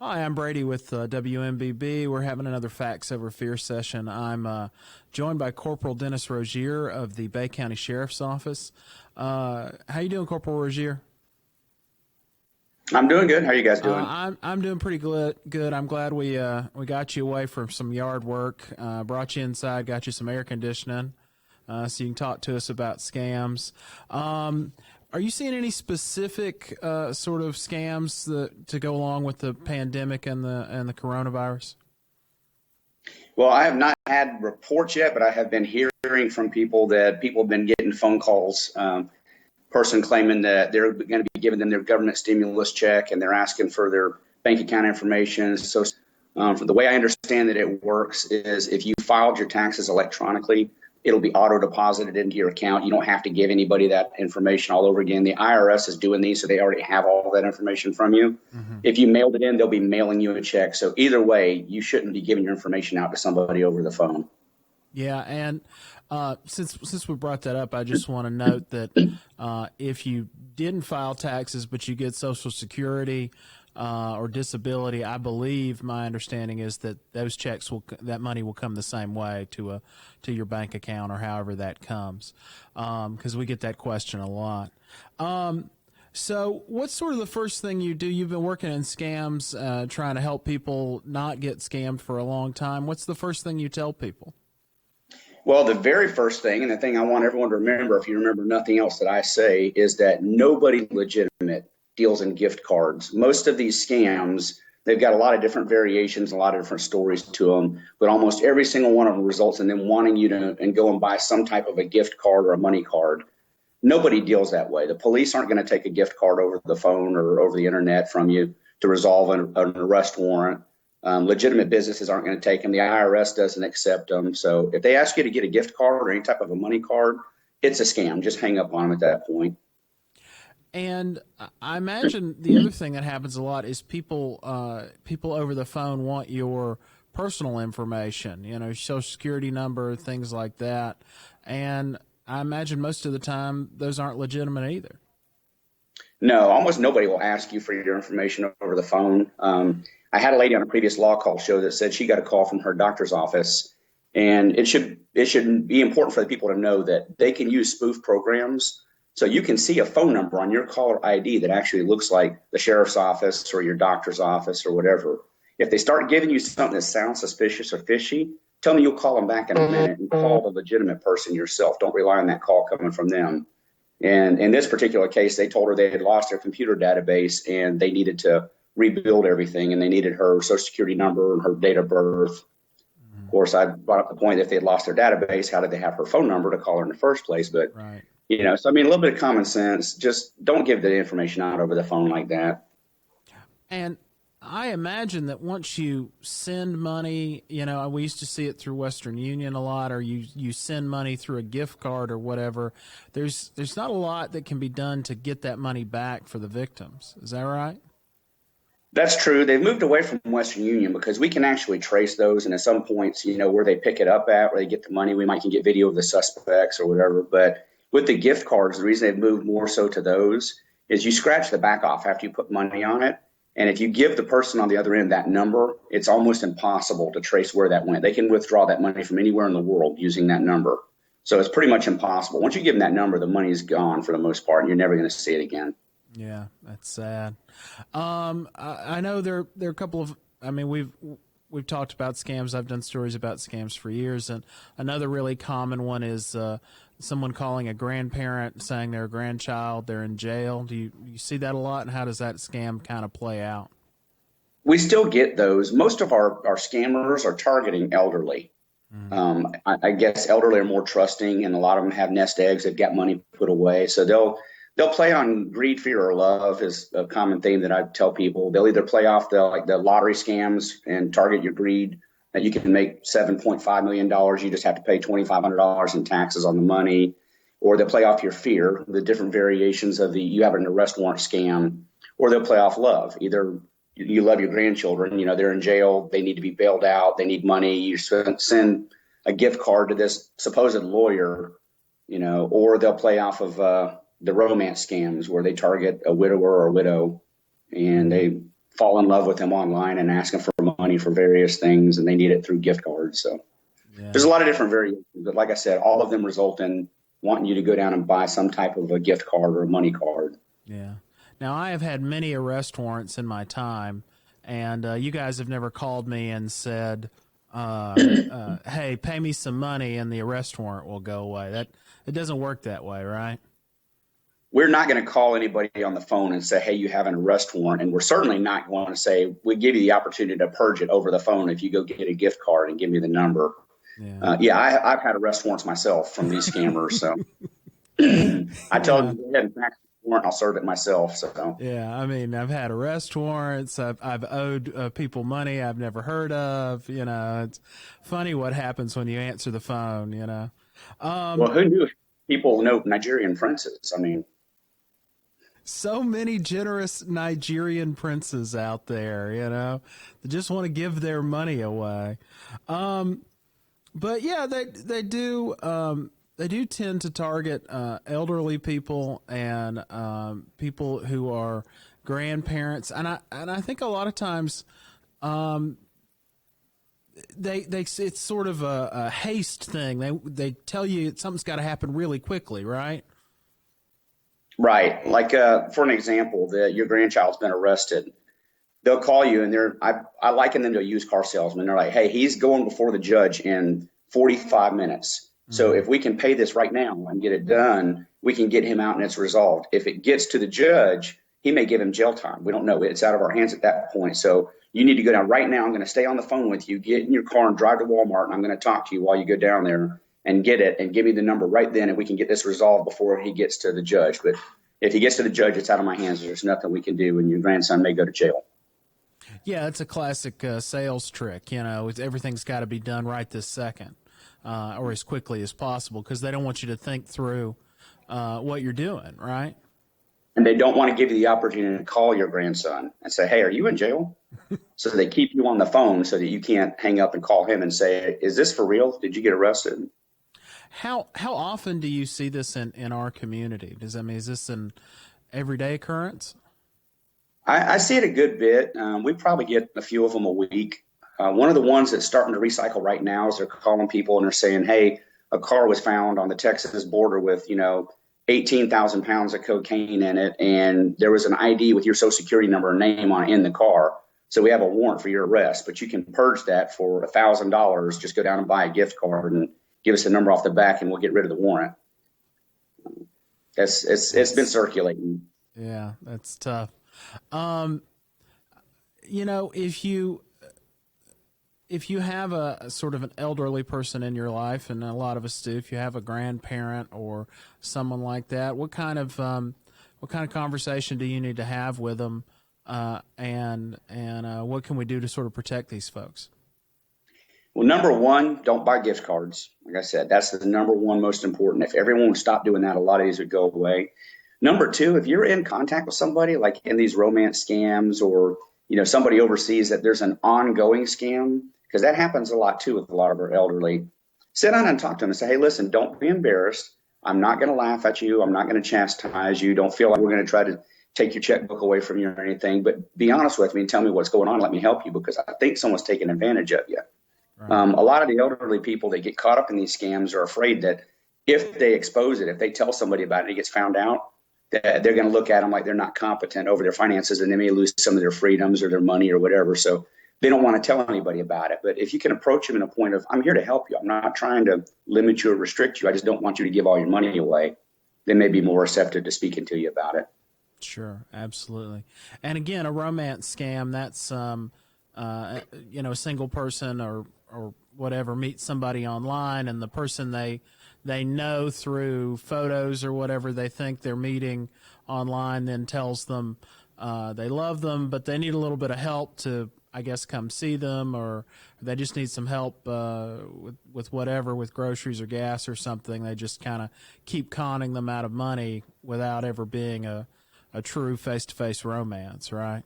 Hi, I'm Brady with WMBB. We're having another Facts Over Fear session. I'm joined by Corporal Dennis Rogier of the Bay County Sheriff's Office. How you doing, Corporal Rogier? I'm doing good. How are you guys doing? I'm doing pretty good. I'm glad we got you away from some yard work. Brought you inside, got you some air conditioning, so you can talk to us about scams. Are you seeing any specific sort of scams to go along with the pandemic and the coronavirus? Well, I have not had reports yet, but I have been hearing from people that people have been getting phone calls, person claiming that they're going to be giving them their government stimulus check and they're asking for their bank account information. So, for the way I understand that it works is if you filed your taxes electronically, it'll be auto deposited into your account. You don't have to give anybody that information all over again. The IRS is doing these, so they already have all that information from you. Mm-hmm. If you mailed it in, they'll be mailing you a check. So either way, you shouldn't be giving your information out to somebody over the phone. Yeah, and since we brought that up, I just want to note that if you didn't file taxes but you get Social Security or disability, I believe my understanding is that those checks that money will come the same way to your bank account or however that comes, because we get that question a lot. So what's sort of the first thing you do? You've been working in scams, trying to help people not get scammed for a long time. What's the first thing you tell people? Well, the very first thing, and the thing I want everyone to remember, if you remember nothing else that I say, is that nobody legitimate deals in gift cards. Most of these scams, they've got a lot of different variations, a lot of different stories to them, but almost every single one of them results in them wanting you to and go and buy some type of a gift card or a money card. Nobody deals that way. The police aren't going to take a gift card over the phone or over the internet from you to resolve an arrest warrant. Legitimate businesses aren't going to take them. The IRS doesn't accept them. So if they ask you to get a gift card or any type of a money card, it's a scam. Just hang up on them at that point. And I imagine the other thing that happens a lot is people over the phone want your personal information, Social Security number, things like that. And I imagine most of the time those aren't legitimate either. No, almost nobody will ask you for your information over the phone. I had a lady on a previous law call show that said she got a call from her doctor's office, and it should be important for the people to know that they can use spoof programs. So you can see a phone number on your caller ID that actually looks like the sheriff's office or your doctor's office or whatever. If they start giving you something that sounds suspicious or fishy, tell me you'll call them back in a minute and call the legitimate person yourself. Don't rely on that call coming from them. And in this particular case, they told her they had lost their computer database and they needed to rebuild everything, and they needed her Social Security number and her date of birth. Of course, I brought up the point that if they had lost their database, how did they have her phone number to call her in the first place? But, Right. So I mean, a little bit of common sense. Just don't give the information out over the phone like that. And I imagine that once you send money, we used to see it through Western Union a lot, or you send money through a gift card or whatever, there's not a lot that can be done to get that money back for the victims. Is that right? That's true. They've moved away from Western Union because we can actually trace those. And at some points, where they pick it up at, where they get the money, we might can get video of the suspects or whatever. But with the gift cards, the reason they've moved more so to those is you scratch the back off after you put money on it. And if you give the person on the other end that number, it's almost impossible to trace where that went. They can withdraw that money from anywhere in the world using that number. So it's pretty much impossible. Once you give them that number, the money is gone for the most part, and you're never going to see it again. Yeah, that's sad. I know there are a couple of. I mean, we've talked about scams. I've done stories about scams for years, and another really common one is someone calling a grandparent saying their grandchild they're in jail. Do you see that a lot, and how does that scam kind of play out? We still get those. Most of our scammers are targeting elderly. I guess elderly are more trusting, and a lot of them have nest eggs. They've got money put away, so they'll play on greed, fear, or love is a common theme that I tell people. They'll either play off the lottery scams and target your greed, that you can make $7.5 million. You just have to pay $2,500 in taxes on the money. Or they'll play off your fear, the different variations of you have an arrest warrant scam. Or they'll play off love. Either you love your grandchildren, they're in jail, they need to be bailed out, they need money. You send a gift card to this supposed lawyer, or they'll play off of the romance scams where they target a widower or widow, and they fall in love with him online and ask him for money for various things, and they need it through gift cards. So Yeah. there's a lot of different variations, but like I said, all of them result in wanting you to go down and buy some type of a gift card or a money card. Yeah. Now, I have had many arrest warrants in my time, and you guys have never called me and said, hey, pay me some money and the arrest warrant will go away. It doesn't work that way, right? We're not going to call anybody on the phone and say, hey, you have an arrest warrant. And we're certainly not going to say, we give you the opportunity to purge it over the phone if you go get a gift card and give me the number. Yeah. I've had arrest warrants myself from these scammers. So I tell them, go ahead and fax the warrant, I'll serve it myself. So Yeah, I mean, I've had arrest warrants. I've owed people money I've never heard of. It's funny what happens when you answer the phone. well, who knew people know Nigerian princes? I mean, So many generous Nigerian princes out there. They just want to give their money away. But yeah, they do. They do tend to target elderly people and people who are grandparents, and I think a lot of times it's sort of a haste thing. They tell you something's got to happen really quickly, right? right. Like for an example, that your grandchild's been arrested. They'll call you and I liken them to a used car salesman. They're like, hey, he's going before the judge in 45 minutes. So if we can pay this right now and get it done, we can get him out and it's resolved. If it gets to the judge, he may give him jail time. We don't know. It's out of our hands at that point. So you need to go down right now. I'm going to stay on the phone with you, get in your car and drive to Walmart. And I'm going to talk to you while you go down there and get it and give me the number right then. And we can get this resolved before he gets to the judge. But if he gets to the judge, it's out of my hands. There's nothing we can do and your grandson may go to jail. Yeah, it's a classic sales trick. Everything's got to be done right this second or as quickly as possible because they don't want you to think through what you're doing, right? And they don't want to give you the opportunity to call your grandson and say, hey, are you in jail? So they keep you on the phone so that you can't hang up and call him and say, is this for real? Did you get arrested? How often do you see this in our community? Is this an everyday occurrence? I see it a good bit. We probably get a few of them a week. One of the ones that's starting to recycle right now is they're calling people and they're saying, hey, a car was found on the Texas border with, 18,000 pounds of cocaine in it. And there was an ID with your social security number and name on in the car. So we have a warrant for your arrest, but you can purge that for $1,000. Just go down and buy a gift card and give us the number off the back and we'll get rid of the warrant. It's been circulating. Yeah, that's tough. If you have a sort of an elderly person in your life, and a lot of us do, if you have a grandparent or someone like that, what kind of conversation do you need to have with them, and what can we do to sort of protect these folks? Well, number one, don't buy gift cards. Like I said, that's the number one most important. If everyone would stop doing that, a lot of these would go away. Number two, if you're in contact with somebody like in these romance scams or, somebody oversees that there's an ongoing scam, because that happens a lot too with a lot of our elderly, sit down and talk to them and say, hey, listen, don't be embarrassed. I'm not going to laugh at you. I'm not going to chastise you. Don't feel like we're going to try to take your checkbook away from you or anything, but be honest with me and tell me what's going on. Let me help you because I think someone's taking advantage of you. Right. A lot of the elderly people that get caught up in these scams are afraid that if they expose it, if they tell somebody about it and it gets found out, that they're going to look at them like they're not competent over their finances and they may lose some of their freedoms or their money or whatever. So they don't want to tell anybody about it. But if you can approach them in a point of, I'm here to help you. I'm not trying to limit you or restrict you. I just don't want you to give all your money away. They may be more receptive to speaking to you about it. Sure, absolutely. And again, a romance scam, that's, a single person or whatever meets somebody online and the person they know through photos or whatever they think they're meeting online then tells them they love them, but they need a little bit of help to, I guess, come see them, or they just need some help with whatever, with groceries or gas or something. They just kind of keep conning them out of money without ever being a true face-to-face romance, right?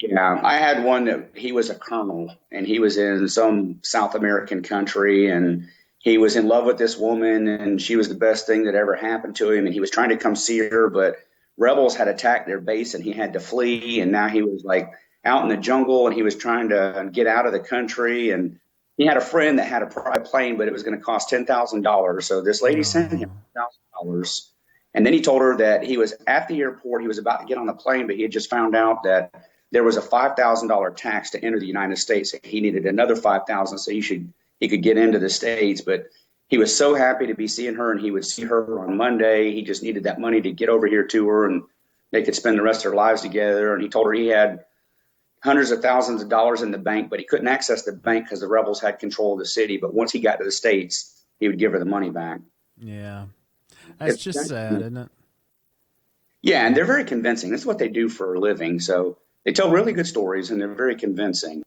Yeah, I had one that he was a colonel and he was in some South American country and he was in love with this woman and she was the best thing that ever happened to him. And he was trying to come see her, but rebels had attacked their base and he had to flee. And now he was like out in the jungle, and he was trying to get out of the country. And he had a friend that had a private plane, but it was going to cost $10,000. So this lady sent him $1,000. And then he told her that he was at the airport. He was about to get on the plane, but he had just found out that there was a $5,000 tax to enter the United States. He needed another $5,000 so he could get into the States. But he was so happy to be seeing her, and he would see her on Monday. He just needed that money to get over here to her, and they could spend the rest of their lives together. And he told her he had hundreds of thousands of dollars in the bank, but he couldn't access the bank because the rebels had control of the city. But once he got to the States, he would give her the money back. Yeah. That's just sad, isn't it? Yeah, and they're very convincing. That's what they do for a living. So they tell really good stories, and they're very convincing.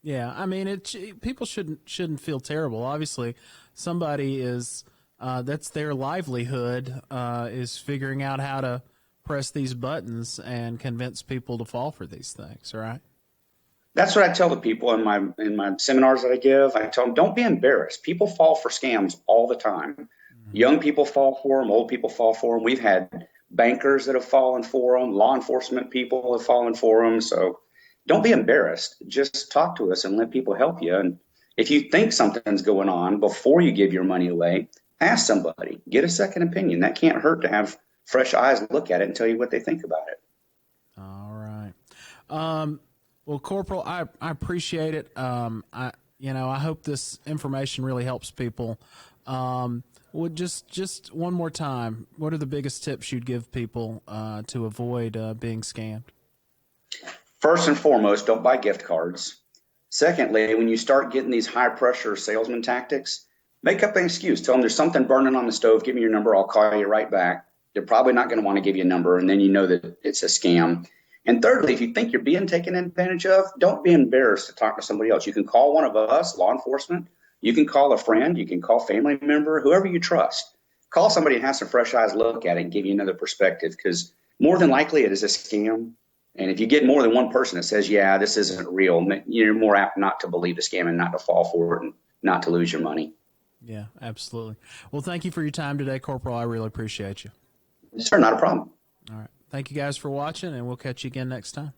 Yeah, I mean, people shouldn't feel terrible. Obviously, somebody is that's their livelihood, is figuring out how to press these buttons and convince people to fall for these things, right? That's what I tell the people in my seminars that I give. I tell them, don't be embarrassed. People fall for scams all the time. Mm-hmm. Young people fall for them. Old people fall for them. We've had bankers that have fallen for them. Law enforcement people have fallen for them. So don't be embarrassed. Just talk to us and let people help you. And if you think something's going on before you give your money away, ask somebody. Get a second opinion. That can't hurt to have fresh eyes look at it and tell you what they think about it. All right. Well, Corporal, I appreciate it. I hope this information really helps people. Just one more time, what are the biggest tips you'd give people to avoid being scammed? First and foremost, don't buy gift cards. Secondly, when you start getting these high pressure salesman tactics, make up an excuse. Tell them there's something burning on the stove. Give me your number. I'll call you right back. They're probably not going to want to give you a number, and then you know that it's a scam. And thirdly, if you think you're being taken advantage of, don't be embarrassed to talk to somebody else. You can call one of us, law enforcement. You can call a friend. You can call a family member, whoever you trust. Call somebody and have some fresh eyes look at it and give you another perspective, because more than likely it is a scam. And if you get more than one person that says, yeah, this isn't real, you're more apt not to believe the scam and not to fall for it and not to lose your money. Yeah, absolutely. Well, thank you for your time today, Corporal. I really appreciate you. Sir, not a problem. All right. Thank you guys for watching, and we'll catch you again next time.